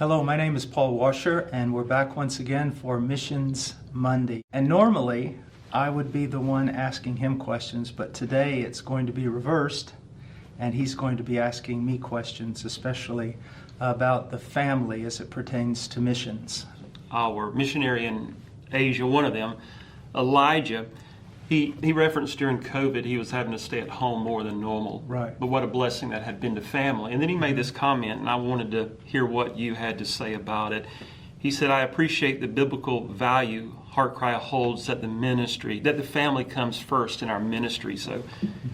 Hello, my name is Paul Washer, and we're back once again for Missions Monday. And normally, I would be the one asking him questions, but today it's going to be reversed, and he's going to be asking me questions, especially about the family as it pertains to missions. Our missionary in Asia, one of them, Elijah, he referenced during COVID he was having to stay at home more than normal. Right. But what a blessing that had been to family. And then he made this comment, and I wanted to hear what you had to say about it. He said, I appreciate the biblical value HeartCry holds that the family comes first in our ministry. So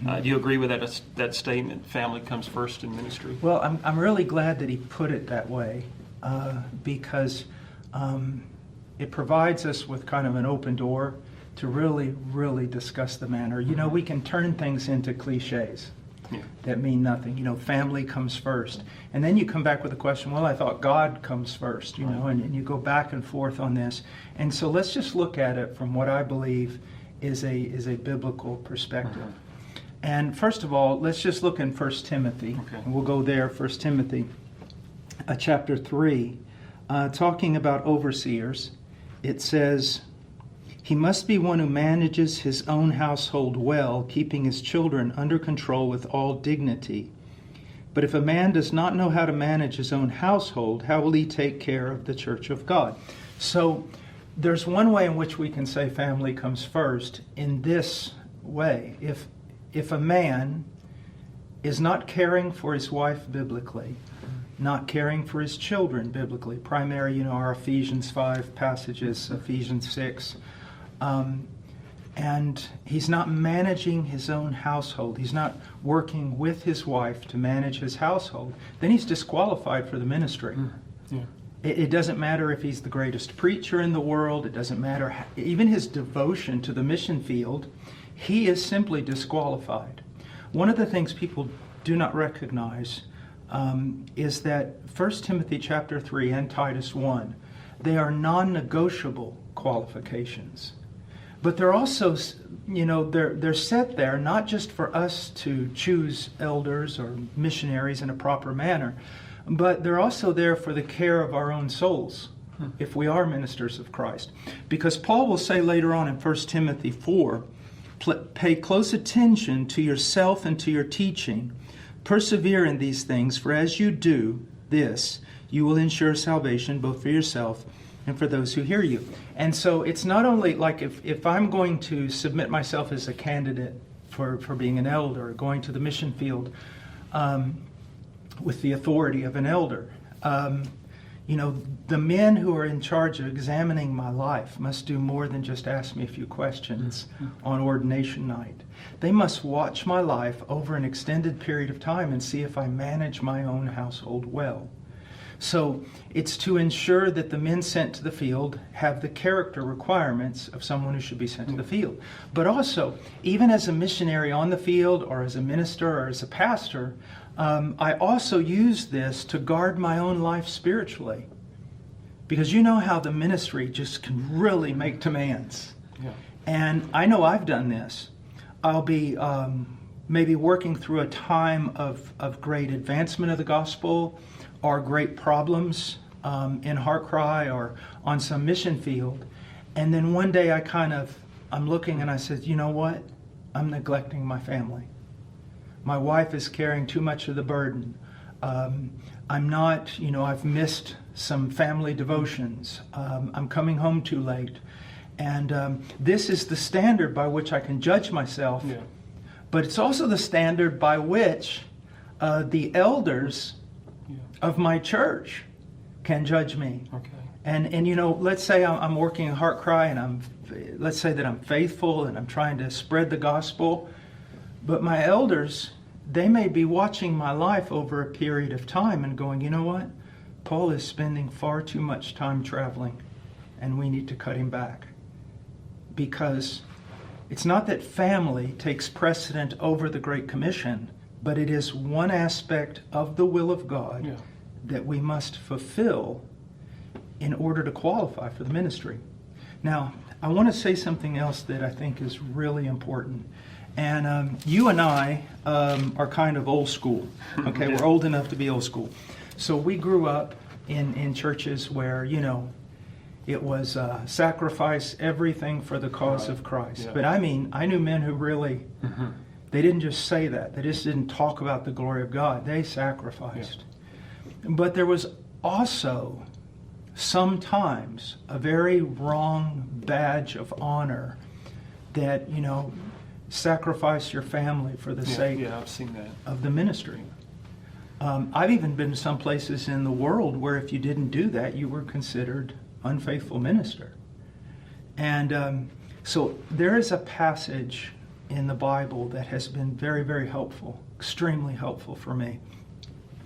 do you agree with that statement, family comes first in ministry? Well, I'm really glad that he put it that way because it provides us with kind of an open door to really discuss the matter. You know, we can turn things into cliches that mean nothing. You know, family comes first. And then you come back with a question, well, I thought God comes first, you know, and you go back and forth on this. And so let's just look at it from what I believe is a biblical perspective. And first of all, let's just look in 1 Timothy. Okay. And we'll go there, 1 Timothy chapter 3, talking about overseers. It says, he must be one who manages his own household well, keeping his children under control with all dignity. But if a man does not know how to manage his own household, how will he take care of the church of God? So there's one way in which we can say family comes first in this way. If a man is not caring for his wife biblically, not caring for his children biblically, primary, you know, our Ephesians 5 passages, Ephesians 6, and he's not managing his own household, he's not working with his wife to manage his household, then he's disqualified for the ministry. Yeah. It doesn't matter if he's the greatest preacher in the world, it doesn't matter, even his devotion to the mission field, he is simply disqualified. One of the things people do not recognize is that 1 Timothy chapter 3 and Titus 1, they are non-negotiable qualifications. But they're also, you know, they're set there not just for us to choose elders or missionaries in a proper manner, but they're also there for the care of our own souls if we are ministers of Christ. Because Paul will say later on in 1 Timothy 4, pay close attention to yourself and to your teaching. Persevere in these things, for as you do this, you will ensure salvation both for yourself and for those who hear you. And so it's not only like if I'm going to submit myself as a candidate for being an elder, or going to the mission field with the authority of an elder, you know, the men who are in charge of examining my life must do more than just ask me a few questions on ordination night. They must watch my life over an extended period of time and see if I manage my own household well. So it's to ensure that the men sent to the field have the character requirements of someone who should be sent to the field. But also, even as a missionary on the field, or as a minister, or as a pastor, I also use this to guard my own life spiritually. Because you know how the ministry just can really make demands. Yeah. And I know I've done this. I'll be maybe working through a time of great advancement of the gospel, or great problems in HeartCry or on some mission field. And then one day I'm looking and I said, you know what? I'm neglecting my family. My wife is carrying too much of the burden. I'm not, you know, I've missed some family devotions. I'm coming home too late. And this is the standard by which I can judge myself. Yeah. But it's also the standard by which the elders of my church can judge me. Okay. And you know, let's say I'm working in HeartCry and let's say that I'm faithful and I'm trying to spread the gospel, but my elders, they may be watching my life over a period of time and going, you know what? Paul is spending far too much time traveling and we need to cut him back. Because it's not that family takes precedent over the Great Commission, but it is one aspect of the will of God that we must fulfill in order to qualify for the ministry. Now, I want to say something else that I think is really important. And you and I are kind of old school. Okay, we're old enough to be old school. So we grew up in churches where, it was sacrifice everything for the cause of Christ. Yeah. But I knew men who really, they didn't just say that. They just didn't talk about the glory of God. They sacrificed. Yeah. But there was also sometimes a very wrong badge of honor that, sacrifice your family for the sake I've seen that. of the ministry. I've even been to some places in the world where if you didn't do that, you were considered unfaithful minister. And so there is a passage in the Bible that has been very, very helpful, extremely helpful for me.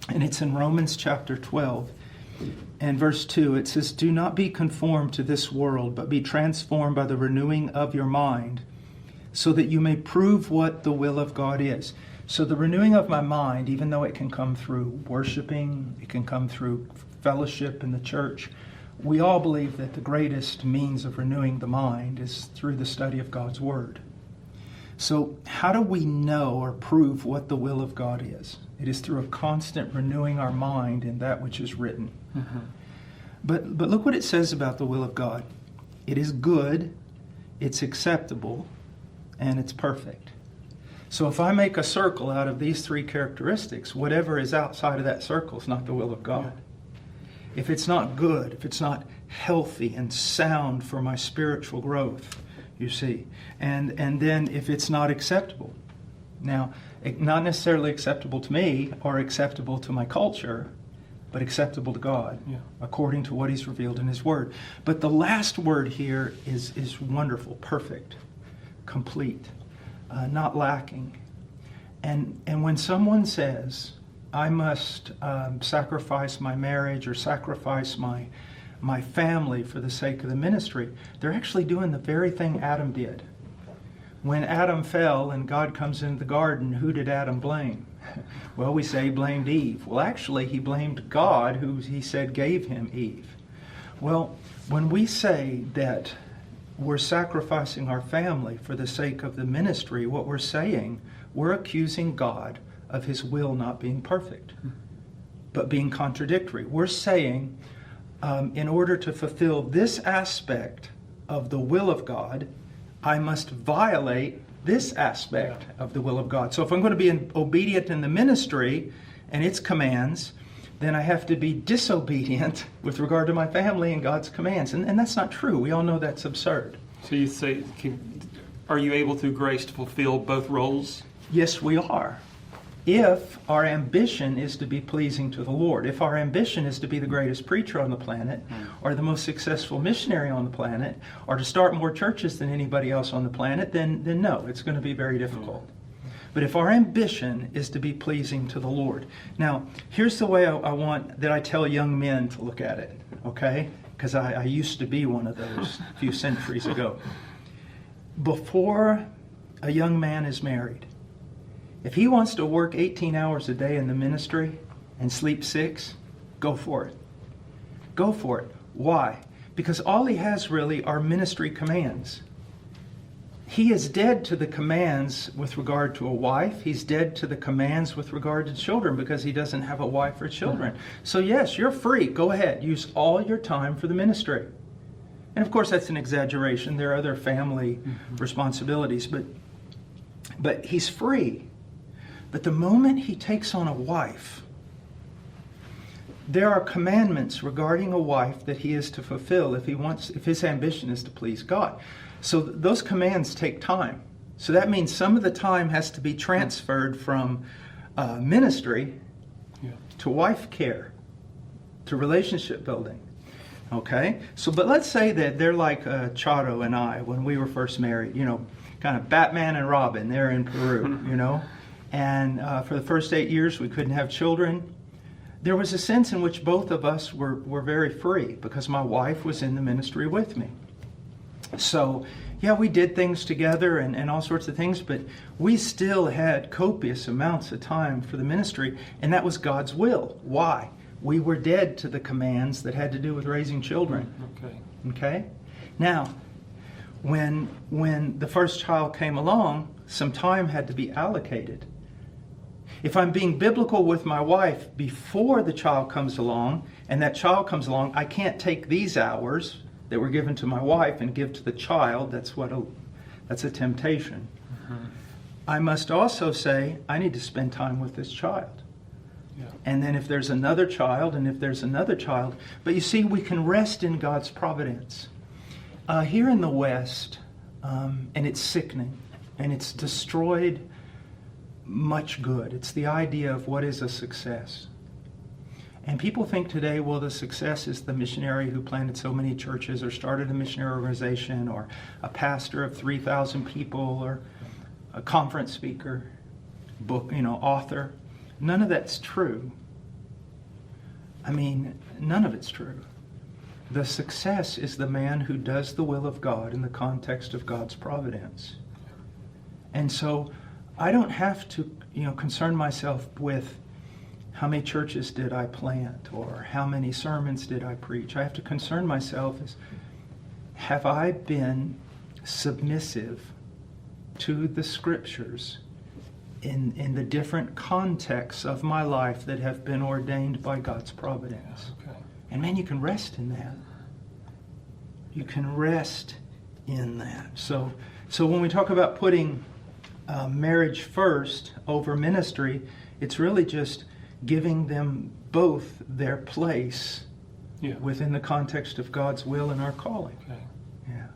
And it's in Romans chapter 12 and verse 2. It says, "Do not be conformed to this world, but be transformed by the renewing of your mind, so that you may prove what the will of God is." So the renewing of my mind, even though it can come through worshiping, it can come through fellowship in the church, we all believe that the greatest means of renewing the mind is through the study of God's Word. So how do we know or prove what the will of God is? It is through a constant renewing our mind in that which is written. Mm-hmm. But look what it says about the will of God. It is good, it's acceptable, and it's perfect. So if I make a circle out of these three characteristics, whatever is outside of that circle is not the will of God. If it's not good, if it's not healthy and sound for my spiritual growth, you see, and then if it's not acceptable. Now, not necessarily acceptable to me or acceptable to my culture, but acceptable to God, according to what He's revealed in His Word. But the last word here is wonderful, perfect, complete, not lacking. And when someone says, I must sacrifice my marriage or sacrifice my family for the sake of the ministry, they're actually doing the very thing Adam did. When Adam fell and God comes into the garden, who did Adam blame? Well, we say he blamed Eve. Well, actually, he blamed God, who he said gave him Eve. Well, when we say that we're sacrificing our family for the sake of the ministry, what we're saying, we're accusing God of His will not being perfect, but being contradictory. We're saying, in order to fulfill this aspect of the will of God, I must violate this aspect of the will of God. So if I'm going to be obedient in the ministry and its commands, then I have to be disobedient with regard to my family and God's commands. And that's not true. We all know that's absurd. So you say, are you able through grace to fulfill both roles? Yes, we are. If our ambition is to be pleasing to the Lord, if our ambition is to be the greatest preacher on the planet, or the most successful missionary on the planet, or to start more churches than anybody else on the planet, then no, it's going to be very difficult. But if our ambition is to be pleasing to the Lord. Now, here's the way I want that I tell young men to look at it, okay? Because I used to be one of those a few centuries ago. Before a young man is married, if he wants to work 18 hours a day in the ministry and sleep 6, go for it. Go for it. Why? Because all he has really are ministry commands. He is dead to the commands with regard to a wife. He's dead to the commands with regard to children because he doesn't have a wife or children. So yes, you're free. Go ahead. Use all your time for the ministry. And of course, that's an exaggeration. There are other family responsibilities, but he's free. But the moment he takes on a wife, there are commandments regarding a wife that he is to fulfill if his ambition is to please God. So those commands take time. So that means some of the time has to be transferred from ministry to wife care, to relationship building. Okay? So, but let's say that they're like Charo and I when we were first married, kind of Batman and Robin, they're in Peru, And for the first 8 years, we couldn't have children. There was a sense in which both of us were very free because my wife was in the ministry with me. So, we did things together and all sorts of things, but we still had copious amounts of time for the ministry, and that was God's will. Why? We were dead to the commands that had to do with raising children. Okay? Now, when the first child came along, some time had to be allocated. If I'm being biblical with my wife before the child comes along, and that child comes along, I can't take these hours that were given to my wife and give to the child. That's a temptation. I must also say, I need to spend time with this child. Yeah. And then if there's another child, and if there's another child. But you see, we can rest in God's providence. Here in the West, and it's sickening, and it's destroyed much good. It's the idea of what is a success. And people think today, well, the success is the missionary who planted so many churches or started a missionary organization or a pastor of 3,000 people or a conference speaker, author. None of that's true. I mean, none of it's true. The success is the man who does the will of God in the context of God's providence. And so I don't have to, concern myself with how many churches did I plant or how many sermons did I preach. I have to concern myself as, have I been submissive to the Scriptures in the different contexts of my life that have been ordained by God's providence? Okay. And man, you can rest in that. You can rest in that. So when we talk about putting marriage first over ministry, it's really just giving them both their place within the context of God's will and our calling. Okay. Yeah.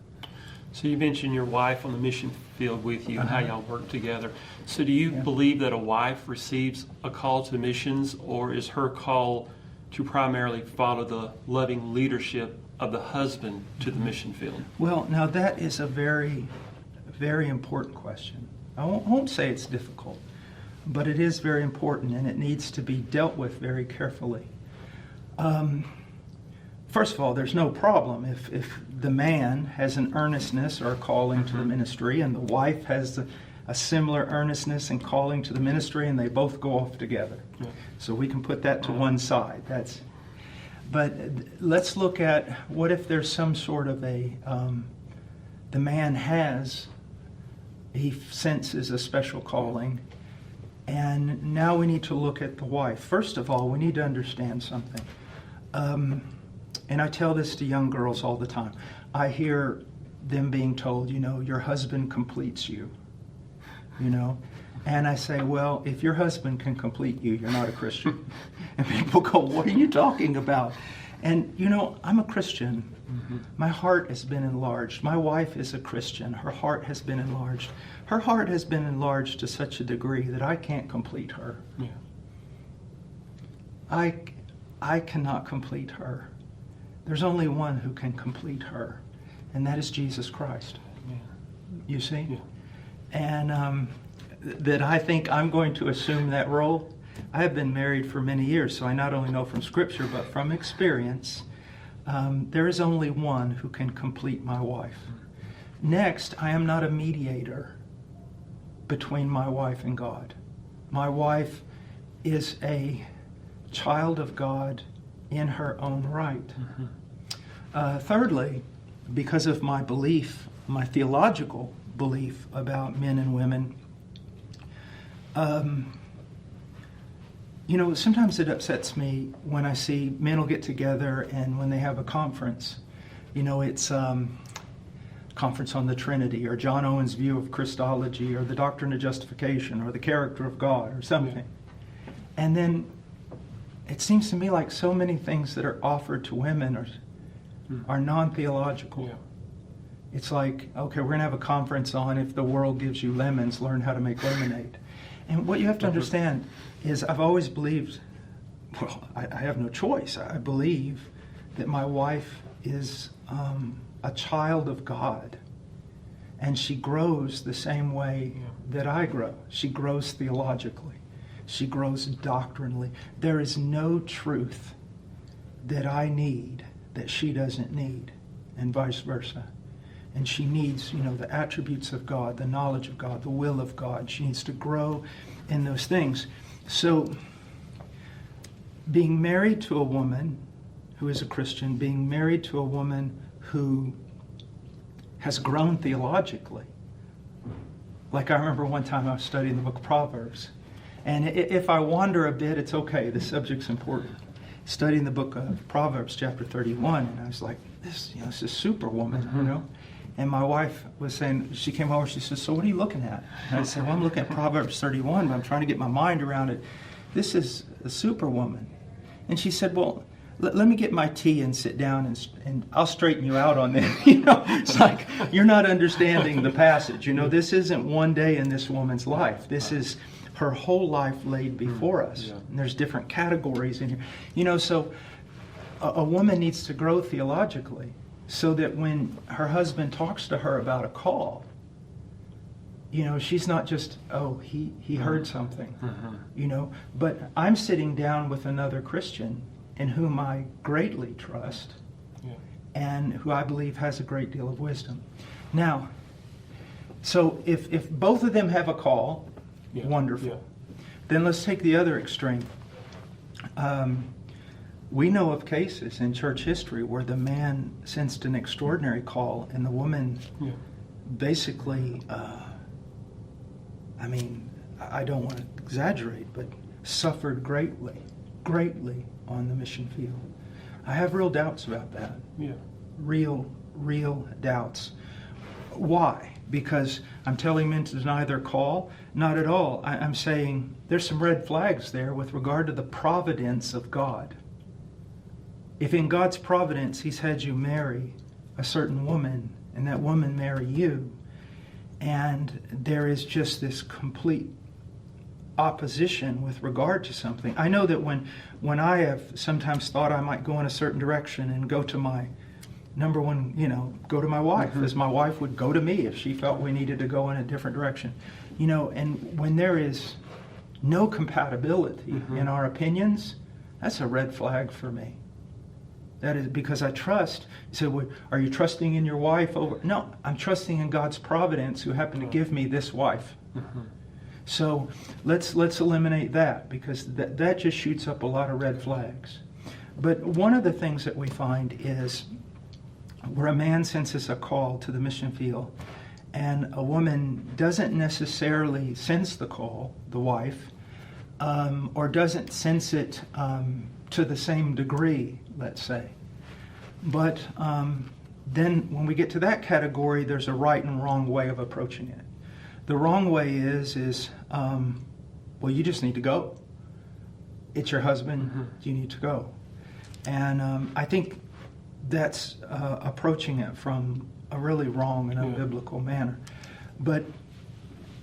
So you mentioned your wife on the mission field with you and how y'all work together. So do you believe that a wife receives a call to missions, or is her call to primarily follow the loving leadership of the husband to the mission field? Well, now that is a very, very important question. I won't say it's difficult, but it is very important, and it needs to be dealt with very carefully. First of all, there's no problem if the man has an earnestness or a calling to the ministry, and the wife has a similar earnestness and calling to the ministry, and they both go off together. Yeah. So we can put that to one side. But let's look at, what if there's some sort of the man he senses a special calling, and now we need to look at the wife. First of all, we need to understand something. And I tell this to young girls all the time. I hear them being told, your husband completes you, And I say, well, if your husband can complete you, you're not a Christian. And people go, what are you talking about? And, I'm a Christian. Mm-hmm. My heart has been enlarged. My wife is a Christian. Her heart has been enlarged. Her heart has been enlarged to such a degree that I can't complete her. Yeah. I cannot complete her. There's only one who can complete her, and that is Jesus Christ. Yeah. You see? Yeah. And that I think I'm going to assume that role. I have been married for many years, so I not only know from Scripture, but from experience, there is only one who can complete my wife. Next, I am not a mediator between my wife and God. My wife is a child of God in her own right. Mm-hmm. Thirdly, because of my belief, my theological belief about men and women, sometimes it upsets me when I see men will get together and when they have a conference, it's conference on the Trinity or John Owen's view of Christology or the doctrine of justification or the character of God or something. Yeah. And then it seems to me like so many things that are offered to women are non-theological. Yeah. It's like, okay, we're going to have a conference on if the world gives you lemons, learn how to make lemonade. And what you have to understand is I've always believed, I have no choice. I believe that my wife is a child of God, and she grows the same way that I grow. She grows theologically. She grows doctrinally. There is no truth that I need that she doesn't need, and vice versa. And she needs, the attributes of God, the knowledge of God, the will of God. She needs to grow in those things. So, being married to a woman who is a Christian, being married to a woman who has grown theologically. Like I remember one time I was studying the book of Proverbs, And if I wander a bit, it's okay. The subject's important. Studying the book of Proverbs, chapter 31, and I was like, this is superwoman, And my wife was saying, she came over, she said, so what are you looking at? And I said, well, I'm looking at Proverbs 31, but I'm trying to get my mind around it. This is a superwoman. And she said, well, let me get my tea and sit down and I'll straighten you out on this. It's like, you're not understanding the passage. This isn't one day in this woman's life. This is her whole life laid before us. Yeah. And there's different categories in here. So a woman needs to grow theologically so that when her husband talks to her about a call, she's not just, he heard something, but I'm sitting down with another Christian in whom I greatly trust and who I believe has a great deal of wisdom. Now, so if both of them have a call, wonderful. Yeah. Then let's take the other extreme. We know of cases in church history where the man sensed an extraordinary call and the woman basically, I don't want to exaggerate, but suffered greatly on the mission field. I have real doubts about that. Yeah. Real doubts. Why? Because I'm telling men to deny their call? Not at all. I'm saying there's some red flags there with regard to the providence of God. If in God's providence He's had you marry a certain woman and that woman marry you, and there is just this complete opposition with regard to something. I know that when I have sometimes thought I might go in a certain direction and go to my number one, go to my wife, as my wife would go to me if she felt we needed to go in a different direction. And when there is no compatibility in our opinions, that's a red flag for me. That is because I trust. You say, well, are you trusting in your wife over? No, I'm trusting in God's providence who happened to give me this wife. So let's eliminate that because that just shoots up a lot of red flags. But one of the things that we find is where a man senses a call to the mission field and a woman doesn't necessarily sense the call, the wife, or doesn't sense it to the same degree, let's say. But then when we get to that category, there's a right and wrong way of approaching it. The wrong way is well, you just need to go. It's your husband, you need to go. And I think that's approaching it from a really wrong and unbiblical manner. But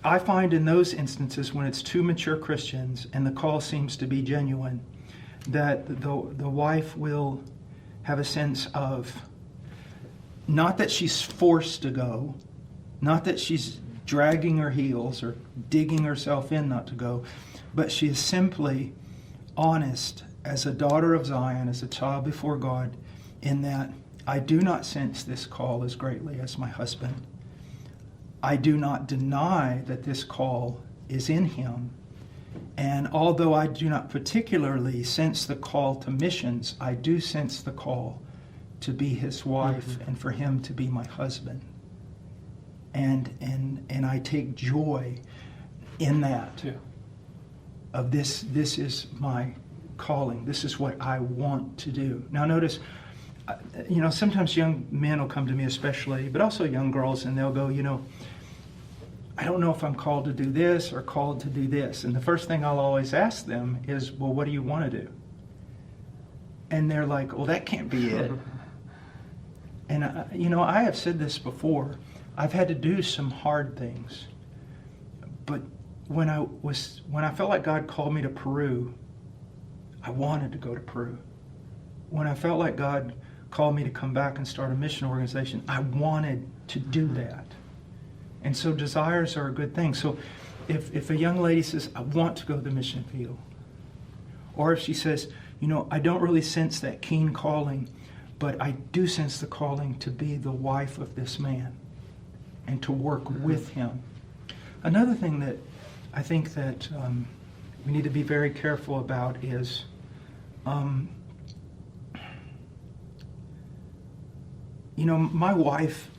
I find in those instances when it's two mature Christians and the call seems to be genuine, that the wife will have a sense of, not that she's forced to go, not that she's dragging her heels or digging herself in not to go, but she is simply honest as a daughter of Zion, as a child before God, in that I do not sense this call as greatly as my husband. I do not deny that this call is in him. And although I do not particularly sense the call to missions, I do sense the call to be his wife and for him to be my husband. And I take joy in that. Yeah. Of this is my calling. This is what I want to do. Now notice, sometimes young men will come to me especially, but also young girls, and they'll go, I don't know if I'm called to do this or called to do this. And the first thing I'll always ask them is, well, what do you want to do? And they're like, well, that can't be it. And, I have said this before. I've had to do some hard things. But when I felt like God called me to Peru, I wanted to go to Peru. When I felt like God called me to come back and start a mission organization, I wanted to do that. And so desires are a good thing. So if a young lady says, I want to go to the mission field, or if she says, I don't really sense that keen calling, but I do sense the calling to be the wife of this man and to work with him. Another thing that I think that we need to be very careful about is my wife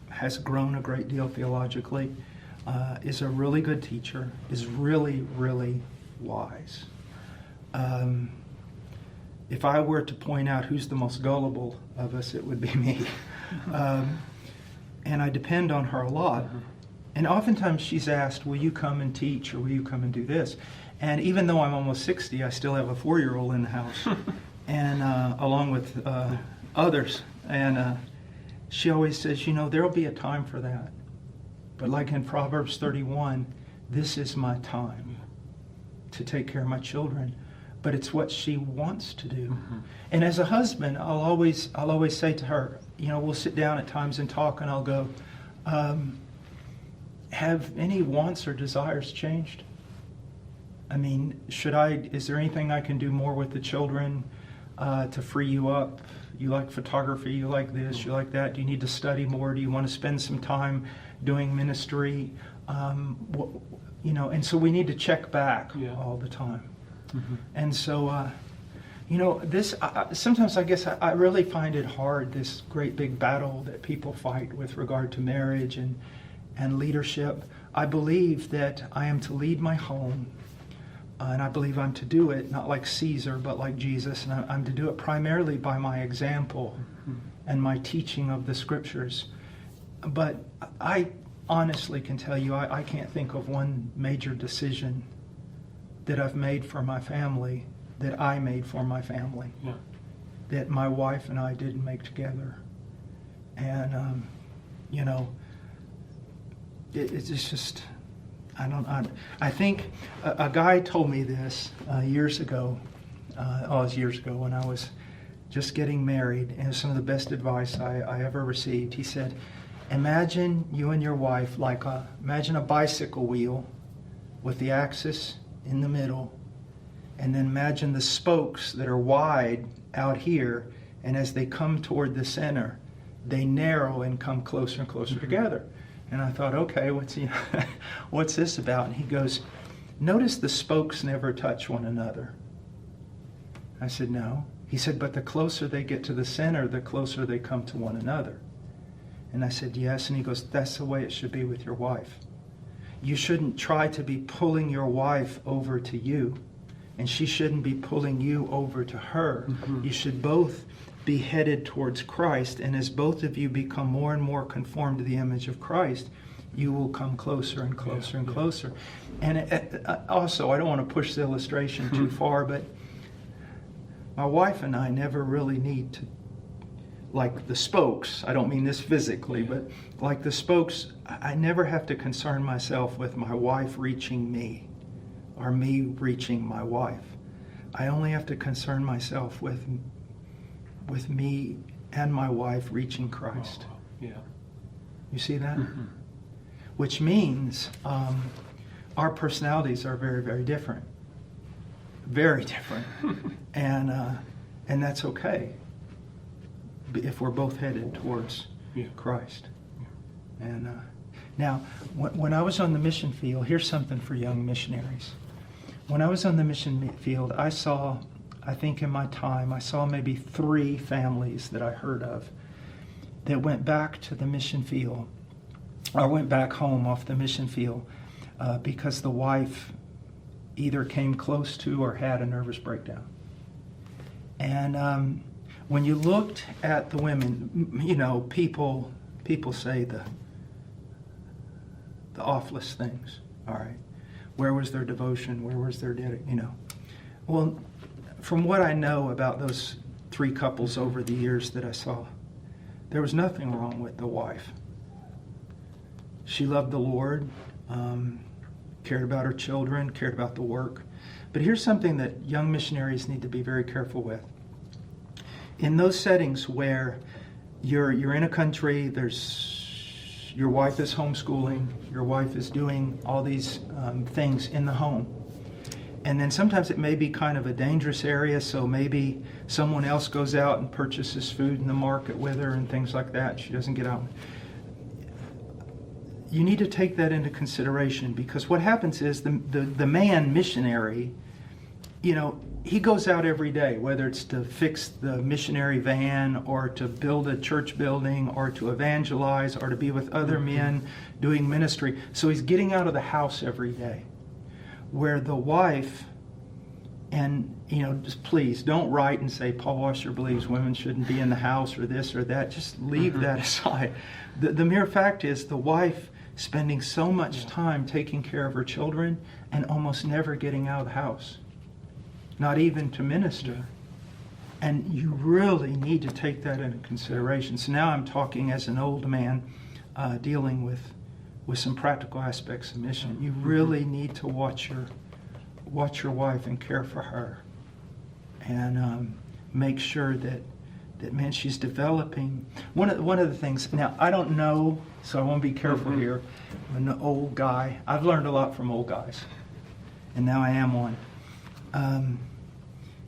has grown a great deal theologically. is a really good teacher, is really, really wise. If I were to point out who's the most gullible of us, it would be me. And I depend on her a lot. And oftentimes she's asked, will you come and teach, or will you come and do this? And even though I'm almost 60, I still have a 4-year-old in the house, and along with others. And she always says, there'll be a time for that. But like in Proverbs 31, this is my time to take care of my children. But it's what she wants to do. And as a husband, I'll always say to her, we'll sit down at times and talk, and I'll go, have any wants or desires changed? I mean, is there anything I can do more with the children to free you up? You like photography, you like this, you like that. Do you need to study more? Do you want to spend some time doing ministry? And so we need to check back all the time. And so, sometimes I guess I really find it hard, this great big battle that people fight with regard to marriage and leadership. I believe that I am to lead my home, and I believe I'm to do it not like Caesar, but like Jesus, and I'm to do it primarily by my example and my teaching of the Scriptures. But I honestly can tell you, I can't think of one major decision that I've made for my family, that I made for my family, that my wife and I didn't make together. And, it's just, I think a guy told me this years ago. It was years ago when I was just getting married, and it was some of the best advice I ever received. He said, imagine you and your wife imagine a bicycle wheel with the axis in the middle, and then imagine the spokes that are wide out here, and as they come toward the center, they narrow and come closer and closer together. And I thought, okay, what's this about? And he goes, notice the spokes never touch one another. I said, no. He said, but the closer they get to the center, the closer they come to one another. And I said, yes. And he goes, that's the way it should be with your wife. You shouldn't try to be pulling your wife over to you, and she shouldn't be pulling you over to her. You should both be headed towards Christ, and as both of you become more and more conformed to the image of Christ, you will come closer and closer and closer. And also, I don't want to push the illustration too far, but my wife and I never really need to, like the spokes, I don't mean this physically, but like the spokes, I never have to concern myself with my wife reaching me or me reaching my wife. I only have to concern myself with me and my wife reaching Christ. You see that? Which means our personalities are very, very different. Very different. And that's okay if we're both headed towards Christ. And now, when I was on the mission field, here's something for young missionaries. When I was on the mission field, I think in my time, I saw maybe 3 families that I heard of that went back to the mission field, or went back home off the mission field because the wife either came close to or had a nervous breakdown. And when you looked at the women, people say the awfulest things. All right, where was their devotion? Where was their dedication? Well, from what I know about those 3 couples over the years that I saw, there was nothing wrong with the wife. She loved the Lord, cared about her children, cared about the work. But here's something that young missionaries need to be very careful with. In those settings where you're in a country, your wife is homeschooling, your wife is doing all these things in the home. And then sometimes it may be kind of a dangerous area, so maybe someone else goes out and purchases food in the market with her and things like that. She doesn't get out. You need to take that into consideration, because what happens is the man missionary, he goes out every day, whether it's to fix the missionary van or to build a church building or to evangelize or to be with other men doing ministry. So he's getting out of the house every day. Where the wife, and just please don't write and say Paul Washer believes women shouldn't be in the house or this or that. Just leave that aside. The mere fact is the wife spending so much time taking care of her children and almost never getting out of the house. Not even to minister. And you really need to take that into consideration. So now I'm talking as an old man dealing with some practical aspects of mission. You really need to watch your wife and care for her. And make sure that man, she's developing. One of the things, now I don't know, so I want to be careful here. I'm an old guy. I've learned a lot from old guys. And now I am one.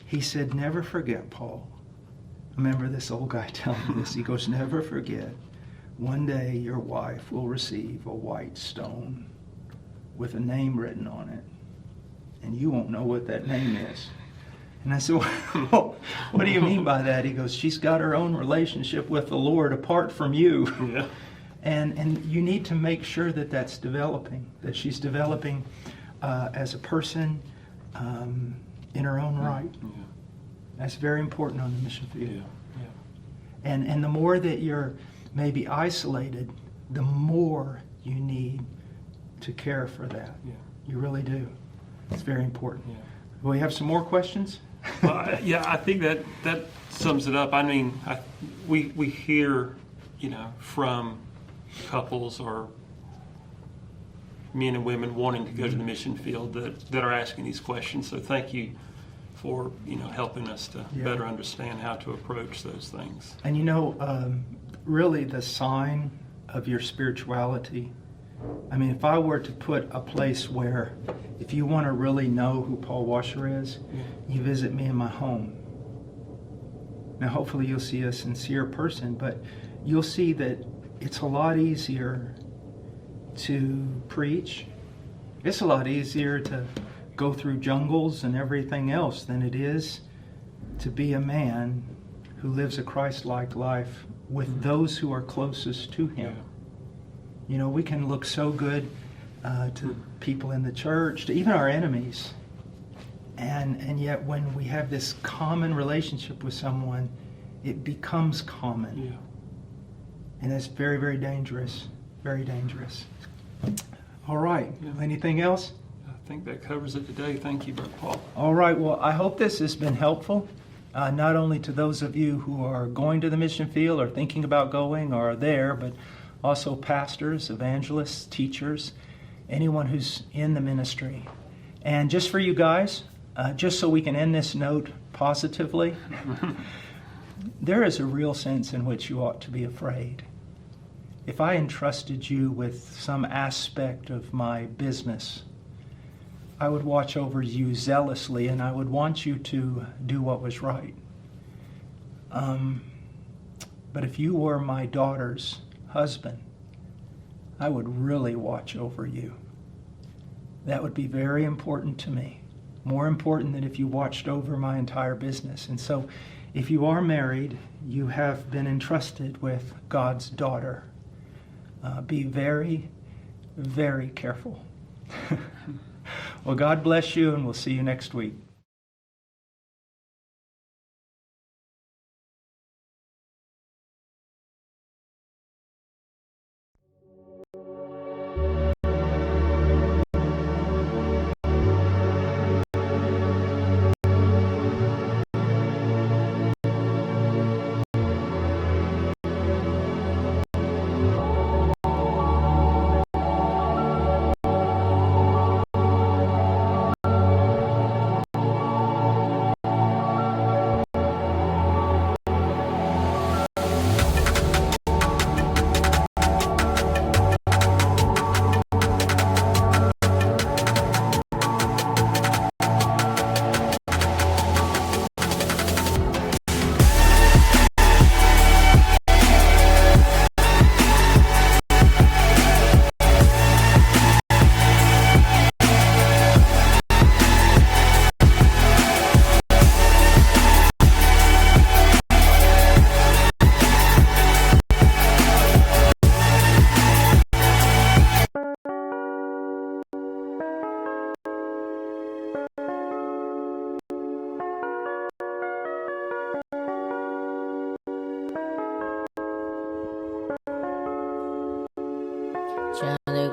He said, never forget, Paul. I remember this old guy telling me this. He goes, never forget, one day your wife will receive a white stone with a name written on it, and you won't know what that name is. And I said, well, what do you mean by that? He goes, she's got her own relationship with the Lord apart from you. Yeah. And you need to make sure that that's developing, that she's developing as a person in her own right. Yeah. That's very important on the mission field. Yeah. Yeah. And the more that you're maybe isolated, the more you need to care for that. Yeah. You really do. It's very important. Yeah. Will we have some more questions? Yeah, I think that sums it up. I mean, we hear, from couples or men and women wanting to go to the mission field that are asking these questions. So thank you for helping us to better understand how to approach those things. And really the sign of your spirituality, I mean, if I were to put a place where, if you want to really know who Paul Washer is, you visit me in my home. Now, hopefully you'll see a sincere person, but you'll see that it's a lot easier to preach. It's a lot easier to go through jungles and everything else than it is to be a man who lives a Christ-like life with those who are closest to him. We can look so good to people in the church, to even our enemies. And yet when we have this common relationship with someone, it becomes common. Yeah. And that's very, very dangerous. Very dangerous. All right. Yeah. Anything else? I think that covers it today. Thank you, Brother Paul. All right. Well, I hope this has been helpful, not only to those of you who are going to the mission field or thinking about going or are there, but also pastors, evangelists, teachers, anyone who's in the ministry. And just for you guys, just so we can end this note positively, there is a real sense in which you ought to be afraid. If I entrusted you with some aspect of my business, I would watch over you zealously, and I would want you to do what was right. But if you were my daughter's husband, I would really watch over you. That would be very important to me. More important than if you watched over my entire business. And so, if you are married, you have been entrusted with God's daughter. Be very, very careful. Well, God bless you, and we'll see you next week.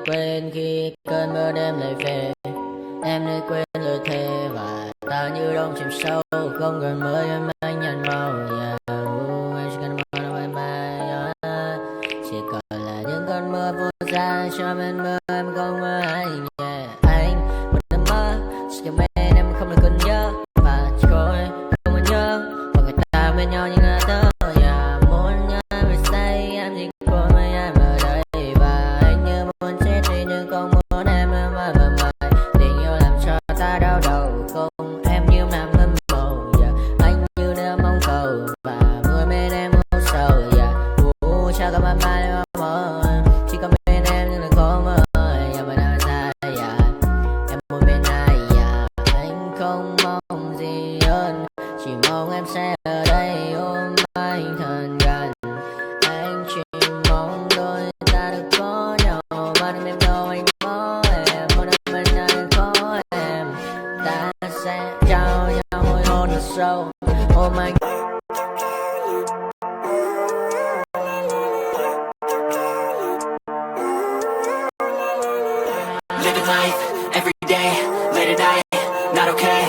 quên khi cơn mưa đêm lại về. Em đã quên lời thề và ta như đông chìm sâu. Không cần mưa em anh nhận màu. Yeah, em chỉ cần mưa đâu em bay. Chỉ còn là những cơn mưa vô ra cho bên mưa em không mơ anh. Yeah, anh một đêm mơ chỉ cho bên em không được cần nhớ và chỉ có em không muốn nhớ và người ta bên nhau như ngã tơ. Yeah, muốn nhớ về say em chỉ có mấy em ở đây và anh như muốn chết đi nhưng không muốn em mãi mãi. Tình yêu làm cho ta đau đầu không em như nằm ngâm màu. Yeah, anh như đang mong cầu và mưa bên em hôn sầu. Yeah, chào các bạn mai mơ chỉ có bên em nhưng là có mơ. Yeah, mà đã ra yeah, em muốn bên ai yeah. Anh không mong gì hơn chỉ mong em sẽ ở đây ôm anh thật gần. Anh chỉ mong đôi ta được có nhau mà đừng em đâu anh có em. Một đêm bên anh có em ta sẽ trao nhau môi hôn thật sâu ôm anh. Living life every day, late at night, not okay.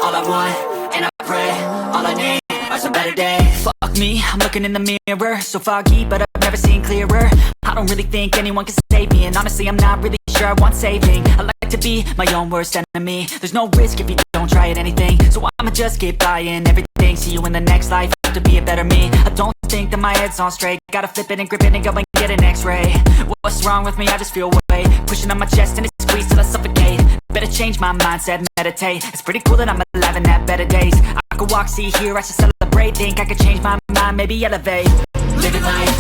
All I want, and I pray, all I need are some better days. Fuck me, I'm looking in the mirror, so foggy, but I've never seen clearer. I don't really think anyone can save me, and honestly, I'm not really sure I want saving. I like to be my own worst enemy. There's no risk if you don't try at anything, so I'ma just keep buying everything. See you in the next life, to be a better me. I don't think that my head's on straight. Gotta flip it and grip it and go and get an x-ray. What's wrong with me? I just feel weight pushing on my chest and it squeezes till I suffocate. Better change my mindset, meditate. It's pretty cool that I'm alive and have better days. I could walk, see, hear, I should celebrate. Think I could change my mind, maybe elevate. Living life,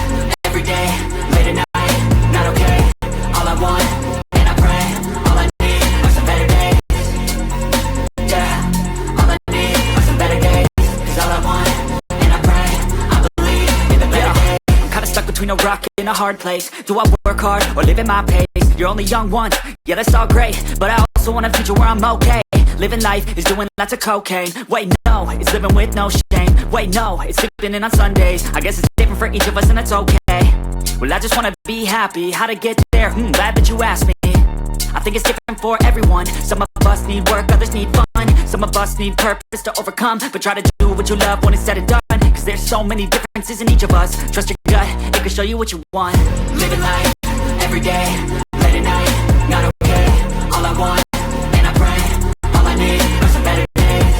every day, late at night, not okay. All I want, and I pray, all I need are some better days. Yeah, all I need are some better days. Cause all I want, and I pray, I believe in the better days. I'm kinda stuck between a rock and a hard place. Do I work hard or live at my pace? You're only young once, yeah that's all great, but I also want a future where I'm okay. Living life is doing lots of cocaine. Wait no, it's living with no shame. Wait no, it's sleeping in on Sundays. I guess it's different for each of us and that's okay. Well I just wanna be happy, how to get there? Glad that you asked me. I think it's different for everyone. Some of us need work, others need fun. Some of us need purpose to overcome. But try to do what you love when it's said and done. Cause there's so many differences in each of us. Trust your gut, it can show you what you want. Living life, every day, late at night, not okay. All I want, and I pray, all I need are some better days.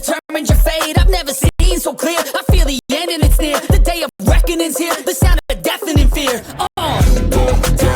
determined your fate. I've never seen so clear. I feel the end and it's near. The day of reckoning's here. The sound of deafening fear.